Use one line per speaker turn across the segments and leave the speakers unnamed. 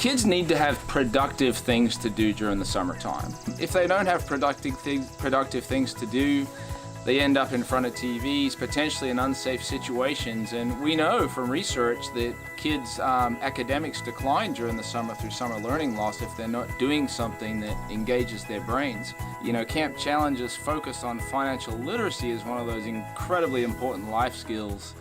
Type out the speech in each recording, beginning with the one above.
Kids need to have productive things to do during the summertime. If they don't have productive things to do, they end up in front of TVs, potentially in unsafe situations. And we know from research that kids' academics decline during the summer through summer learning loss if they're not doing something that engages their brains. You know, Camp Challenge's focus on financial literacy is one of those incredibly important life skills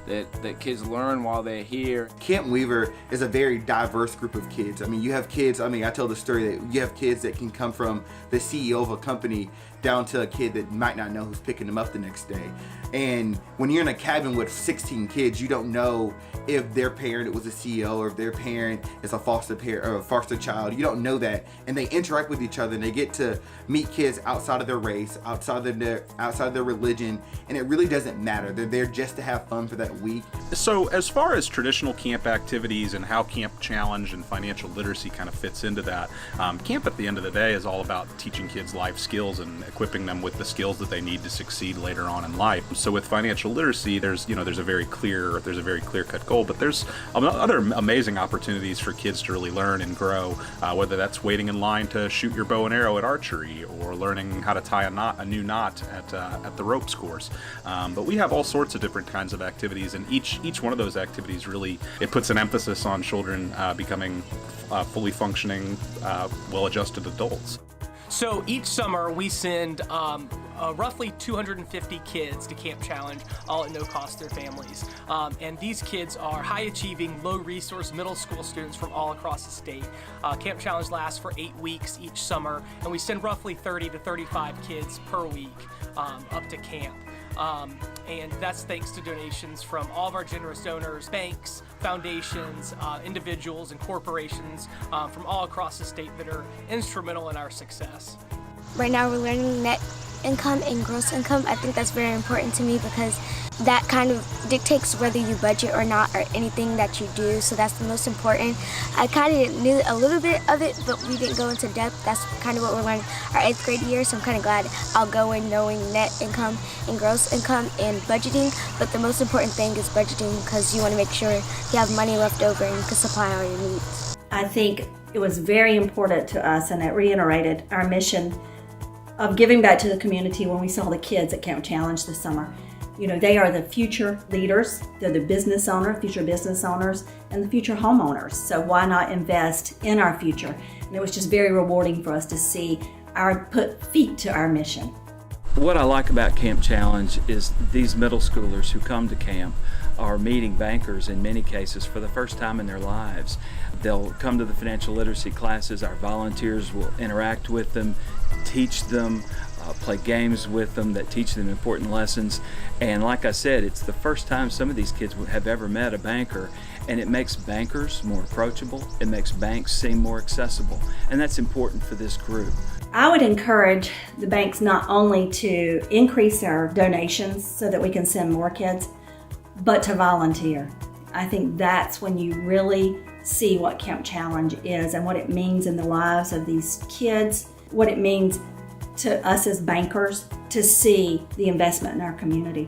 that kids learn while they're here.
Camp Weaver is a very diverse group of kids. I mean, you have kids, I tell the story that you have kids that can come from the CEO of a company down to a kid that might not know who's picking them up the next day. And when you're in a cabin with 16 kids, you don't know if their parent was a CEO or if their parent is a foster parent or a foster child. You don't know that. And they interact with each other and they get to meet kids outside of their race, outside of their religion, and it really doesn't matter. They're there just to have fun for that week.
So as far as traditional camp activities and how Camp Challenge and financial literacy kind of fits into that, camp at the end of the day is all about teaching kids life skills and equipping them with the skills that they need to succeed later on in life. So with financial literacy, there's a very clear-cut goal, but there's other amazing opportunities for kids to really learn and grow, whether that's waiting in line to shoot your bow and arrow at archery or learning how to tie a new knot at the ropes course. But we have all sorts of different kinds of activities, and each one of those activities really, it puts an emphasis on children becoming fully functioning, well-adjusted adults.
So each summer we send roughly 250 kids to Camp Challenge, all at no cost to their families. And these kids are high-achieving, low-resource middle school students from all across the state. Camp Challenge lasts for 8 weeks each summer, and we send roughly 30 to 35 kids per week up to camp. And that's thanks to donations from all of our generous donors, banks, foundations, individuals, and corporations from all across the state that are instrumental in our success.
Right now we're learning net income and gross income. I think that's very important to me because that kind of dictates whether you budget or not or anything that you do, so that's the most important. I kind of knew a little bit of it, but we didn't go into depth. That's kind of what we're learning our 8th grade year, so I'm kind of glad I'll go in knowing net income and gross income and budgeting, but the most important thing is budgeting because you want to make sure you have money left over and you can supply all your needs.
I think it was very important to us, and it reiterated our mission of giving back to the community when we saw the kids at Camp Challenge this summer. You know, they are the future leaders, they're the future business owners, and the future homeowners. So why not invest in our future? And it was just very rewarding for us to see our put feet to our mission.
What I like about Camp Challenge is these middle schoolers who come to camp are meeting bankers in many cases for the first time in their lives. They'll come to the financial literacy classes. Our volunteers will interact with them, teach them, play games with them that teach them important lessons. And like I said, it's the first time some of these kids have ever met a banker, and it makes bankers more approachable. It makes banks seem more accessible, and that's important for this group.
I would encourage the banks not only to increase our donations so that we can send more kids, but to volunteer. I think that's when you really see what Camp Challenge is and what it means in the lives of these kids, what it means to us as bankers to see the investment in our community.